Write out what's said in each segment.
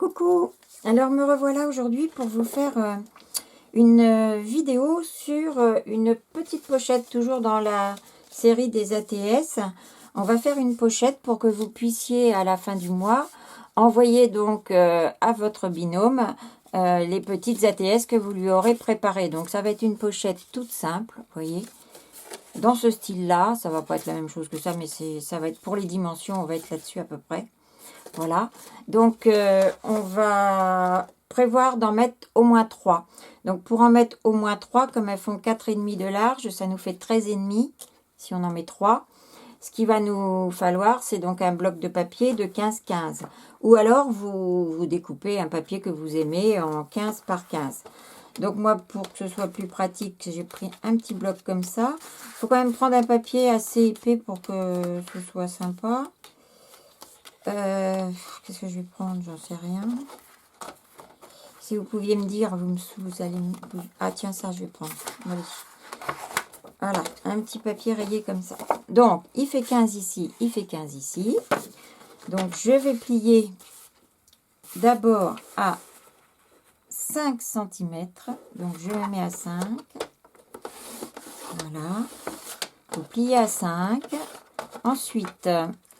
Coucou, alors me revoilà aujourd'hui pour vous faire une vidéo sur une petite pochette, toujours dans la série des ATS. On va faire une pochette pour que vous puissiez à la fin du mois envoyer donc à votre binôme les petites ATS que vous lui aurez préparées. Donc ça va être une pochette toute simple, vous voyez, dans ce style-là. Ça va pas être la même chose que ça, mais ça va être pour les dimensions, on va être là-dessus à peu près. Voilà, donc on va prévoir d'en mettre au moins 3. Donc pour en mettre au moins 3, comme elles font 4,5 de large, ça nous fait 13,5 si on en met 3. Ce qu'il va nous falloir, c'est donc un bloc de papier de 15-15. Ou alors vous découpez un papier que vous aimez en 15 par 15. Donc moi, pour que ce soit plus pratique, j'ai pris un petit bloc comme ça. Il faut quand même prendre un papier assez épais pour que ce soit sympa. Qu'est-ce que je vais prendre? J'en sais rien. Si vous pouviez me dire, vous allez me... Ah tiens, ça je vais prendre. Allez. Voilà, un petit papier rayé comme ça. Donc, il fait 15 ici, il fait 15 ici. Donc, je vais plier d'abord à 5 cm. Donc, je le mets à 5. Voilà. Vous pliez à 5. Ensuite,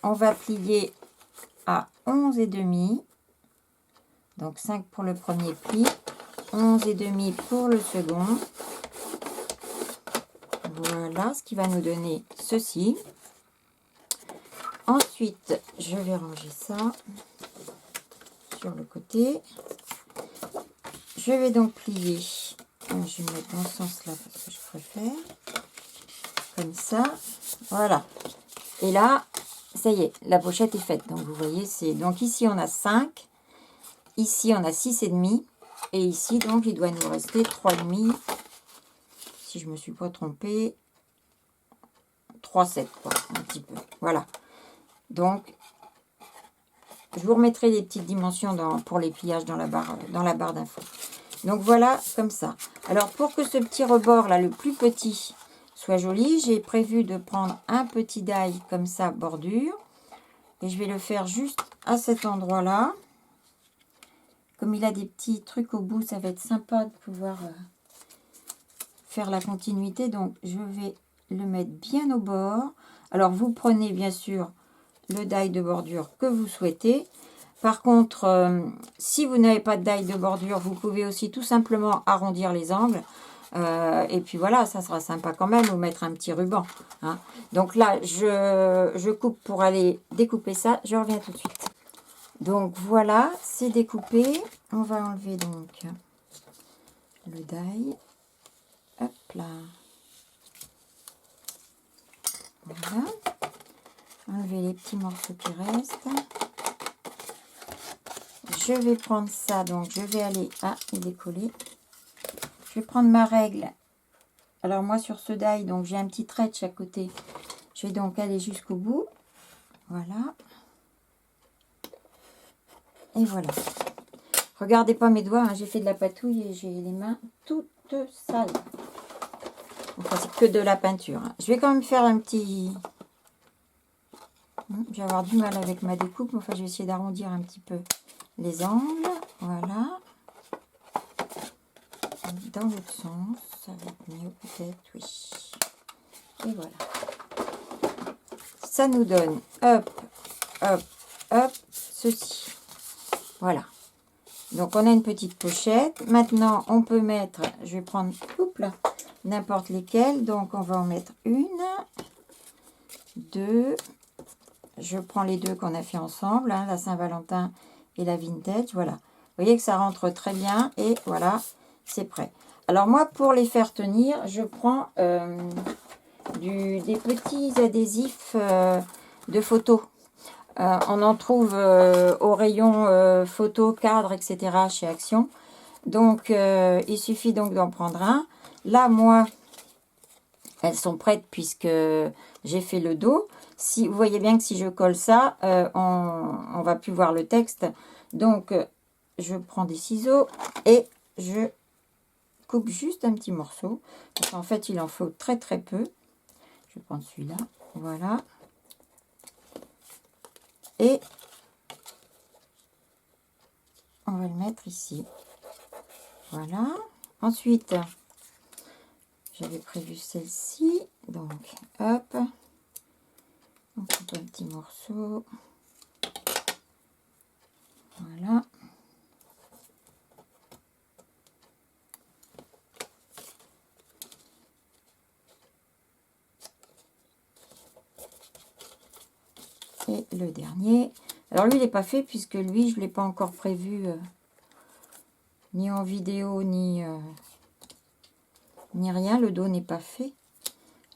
on va plier à 11,5. Donc 5 pour le premier pli, 11,5 pour le second. Voilà, ce qui va nous donner ceci. Ensuite, je vais ranger ça sur le côté. Je vais donc plier. Je vais mettre dans ce sens-là parce que je préfère. Comme ça. Voilà. Et là, ça y est, la pochette est faite. Donc vous voyez, c'est donc ici on a 5. Ici, on a 6,5. Et ici, donc, il doit nous rester 3,5. Si je ne me suis pas trompée. 3,7, quoi. Un petit peu. Voilà. Donc, je vous remettrai les petites dimensions pour les pliages dans la barre d'infos. Donc, voilà, comme ça. Alors, pour que ce petit rebord, là, le plus petit, soit joli, j'ai prévu de prendre un petit die, comme ça, bordure. Et je vais le faire juste à cet endroit-là. Comme il a des petits trucs au bout, ça va être sympa de pouvoir faire la continuité. Donc, je vais le mettre bien au bord. Alors, vous prenez bien sûr le die de bordure que vous souhaitez. Par contre, si vous n'avez pas de die de bordure, vous pouvez aussi tout simplement arrondir les angles. Et puis voilà, ça sera sympa quand même, ou mettre un petit ruban. Hein. Donc là, je coupe pour aller découper ça. Je reviens tout de suite. Donc voilà, c'est découpé. On va enlever donc le die. Hop là. Voilà. Enlever les petits morceaux qui restent. Je vais prendre ça, donc je vais aller... Ah, il est collé. Je vais prendre ma règle. Alors moi sur ce die, donc j'ai un petit trait de chaque côté. Je vais donc aller jusqu'au bout. Voilà. Et voilà. Regardez pas mes doigts, hein, j'ai fait de la patouille et j'ai les mains toutes sales. Enfin, c'est que de la peinture. Hein. Je vais quand même faire un petit... Je vais avoir du mal avec ma découpe, mais enfin, je vais essayer d'arrondir un petit peu les angles. Voilà. Dans l'autre sens, ça va être mieux peut-être, oui. Et voilà. Ça nous donne, hop, hop, hop, ceci. Voilà. Donc, on a une petite pochette. Maintenant, on peut mettre, je vais prendre, n'importe lesquelles. Donc, on va en mettre une, deux. Je prends les deux qu'on a fait ensemble, hein, la Saint-Valentin et la Vintage. Voilà. Vous voyez que ça rentre très bien. Et voilà, c'est prêt. Alors, moi, pour les faire tenir, je prends des petits adhésifs de photos. On en trouve au rayon photo, cadre, etc. chez Action. Donc, il suffit donc d'en prendre un. Là, moi, elles sont prêtes puisque j'ai fait le dos. Si, vous voyez bien que si je colle ça, on va plus voir le texte. Donc, je prends des ciseaux et je coupe juste un petit morceau. Parce qu'en fait, il en faut très très peu. Je vais prendre celui-là. Voilà. Et on va le mettre ici. Voilà. Ensuite, j'avais prévu celle-ci. Donc, hop. On coupe un petit morceau. Voilà. Et le dernier. Alors lui, il n'est pas fait puisque lui, je ne l'ai pas encore prévu ni en vidéo, ni rien. Le dos n'est pas fait.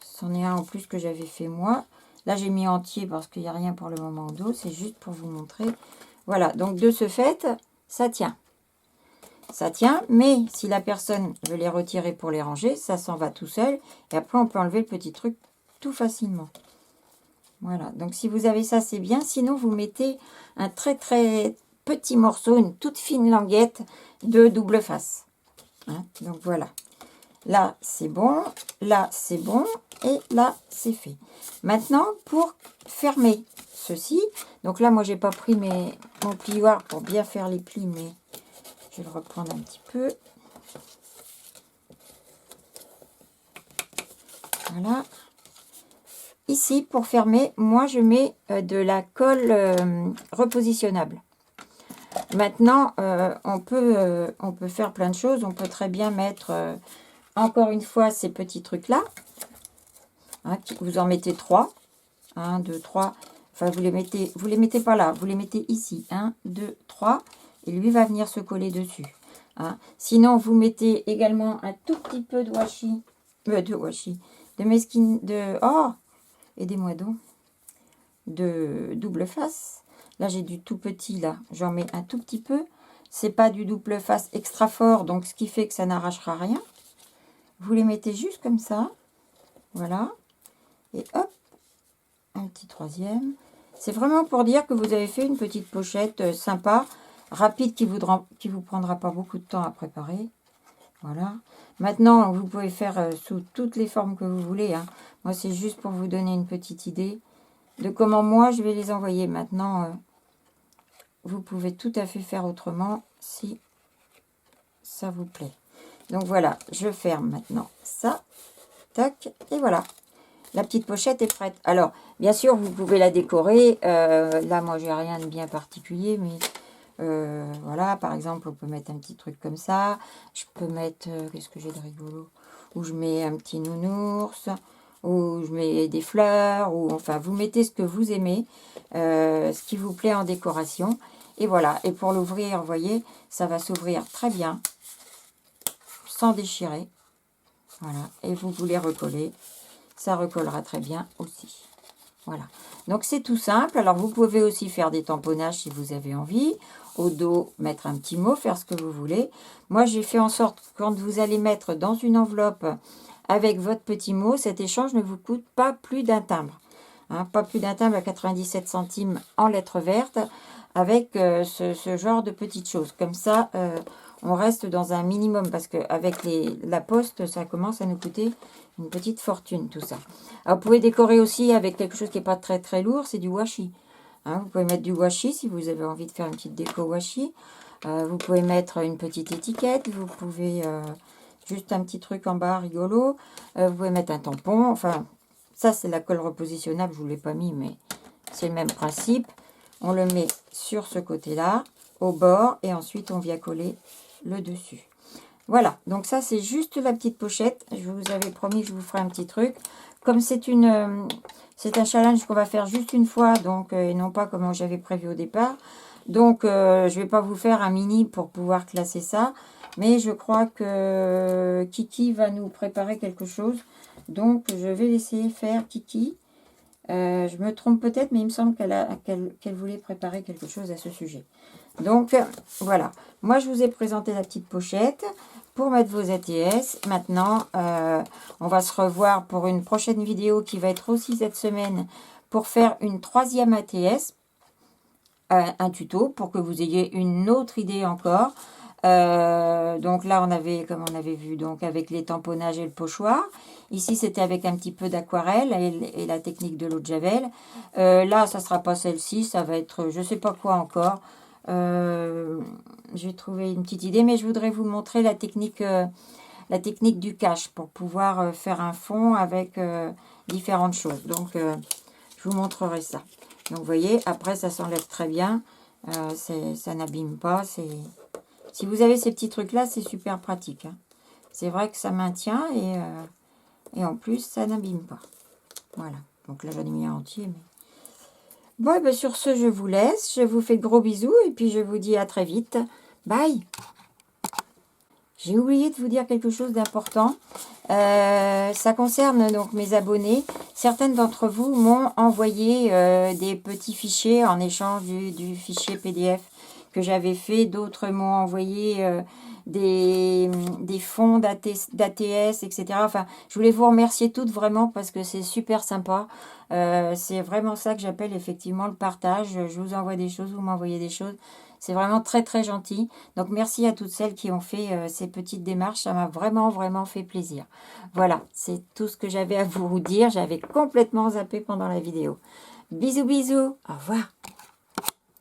C'en est un en plus que j'avais fait moi. Là, j'ai mis entier parce qu'il n'y a rien pour le moment au dos. C'est juste pour vous montrer. Voilà, donc de ce fait, ça tient. Ça tient, mais si la personne veut les retirer pour les ranger, ça s'en va tout seul. Et après, on peut enlever le petit truc tout facilement. Voilà, donc si vous avez ça, c'est bien. Sinon, vous mettez un très très petit morceau, une toute fine languette de double face. Hein, donc voilà. Là, c'est bon. Là, c'est bon. Et là, c'est fait. Maintenant, pour fermer ceci. Donc là, moi, j'ai pas pris mon plioir pour bien faire les plis, mais je vais le reprendre un petit peu. Voilà. Ici, pour fermer, moi, je mets de la colle repositionnable. Maintenant, on peut faire plein de choses. On peut très bien mettre, encore une fois, ces petits trucs-là. Hein, vous en mettez 3. 1, 2, 3. Enfin, vous les mettez pas là. Vous les mettez ici. 1, 2, 3. Et lui va venir se coller dessus. Hein. Sinon, vous mettez également un tout petit peu de washi. De mesquine. Oh, aidez-moi donc. De double face. Là, j'ai du tout petit, là. J'en mets un tout petit peu. C'est pas du double face extra fort, donc ce qui fait que ça n'arrachera rien. Vous les mettez juste comme ça. Voilà. Et hop, un petit troisième. C'est vraiment pour dire que vous avez fait une petite pochette sympa, rapide, qui vous prendra pas beaucoup de temps à préparer. Voilà. Maintenant, vous pouvez faire sous toutes les formes que vous voulez. Hein. Moi, c'est juste pour vous donner une petite idée de comment moi je vais les envoyer. Maintenant, vous pouvez tout à fait faire autrement si ça vous plaît. Donc voilà, je ferme maintenant ça. Tac, et voilà. La petite pochette est prête. Alors, bien sûr, vous pouvez la décorer. Là, moi, j'ai rien de bien particulier, mais voilà, par exemple, on peut mettre un petit truc comme ça. Je peux mettre, qu'est-ce que j'ai de rigolo? Où je mets un petit nounours, ou je mets des fleurs, ou enfin, vous mettez ce que vous aimez, ce qui vous plaît en décoration. Et voilà, et pour l'ouvrir, vous voyez, ça va s'ouvrir très bien, sans déchirer. Voilà, et vous voulez recoller, ça recollera très bien aussi. Voilà, donc c'est tout simple. Alors vous pouvez aussi faire des tamponnages si vous avez envie. Au dos, mettre un petit mot, faire ce que vous voulez. Moi, j'ai fait en sorte que quand vous allez mettre dans une enveloppe avec votre petit mot, cet échange ne vous coûte pas plus d'un timbre. Hein, pas plus d'un timbre à 97 centimes en lettres vertes avec ce genre de petites choses. Comme ça, on reste dans un minimum parce qu'avec la poste, ça commence à nous coûter une petite fortune, tout ça. Alors, vous pouvez décorer aussi avec quelque chose qui n'est pas très très lourd, c'est du washi. Hein, vous pouvez mettre du washi si vous avez envie de faire une petite déco washi. Vous pouvez mettre une petite étiquette, vous pouvez juste un petit truc en bas rigolo. Vous pouvez mettre un tampon, enfin, ça c'est la colle repositionnable, je ne vous l'ai pas mis, mais c'est le même principe. On le met sur ce côté-là, au bord, et ensuite on vient coller le dessus. Voilà, donc ça c'est juste la petite pochette. Je vous avais promis que je vous ferai un petit truc. Comme c'est un challenge qu'on va faire juste une fois, donc et non pas comme j'avais prévu au départ. Donc je ne vais pas vous faire un mini pour pouvoir classer ça. Mais je crois que Kiki va nous préparer quelque chose. Donc je vais laisser faire Kiki. Je me trompe peut-être, mais il me semble qu'elle voulait préparer quelque chose à ce sujet. Donc, voilà. Moi, je vous ai présenté la petite pochette pour mettre vos ATS. Maintenant, on va se revoir pour une prochaine vidéo qui va être aussi cette semaine pour faire une 3e ATS, un tuto, pour que vous ayez une autre idée encore. Donc là, comme on avait vu, donc avec les tamponnages et le pochoir. Ici, c'était avec un petit peu d'aquarelle et la technique de l'eau de javel. Là, ça ne sera pas celle-ci, ça va être je ne sais pas quoi encore. j'ai trouvé une petite idée, mais je voudrais vous montrer la technique du cache pour pouvoir faire un fond avec différentes choses. Donc, je vous montrerai ça. Donc, vous voyez, après, ça s'enlève très bien. Ça n'abîme pas. Si vous avez ces petits trucs-là, c'est super pratique. Hein. C'est vrai que ça maintient et en plus, ça n'abîme pas. Voilà. Donc là, j'en ai mis un entier. Mais... Bon, ben, sur ce, je vous laisse. Je vous fais de gros bisous et puis je vous dis à très vite. Bye! J'ai oublié de vous dire quelque chose d'important. Ça concerne donc mes abonnés. Certaines d'entre vous m'ont envoyé des petits fichiers en échange du fichier PDF que j'avais fait. D'autres m'ont envoyé des fonds d'ATS, etc. Enfin, je voulais vous remercier toutes vraiment parce que c'est super sympa. C'est vraiment ça que j'appelle effectivement le partage. Je vous envoie des choses, vous m'envoyez des choses. C'est vraiment très très gentil. Donc merci à toutes celles qui ont fait ces petites démarches. Ça m'a vraiment vraiment fait plaisir. Voilà, c'est tout ce que j'avais à vous dire. J'avais complètement zappé pendant la vidéo. Bisous bisous. Au revoir.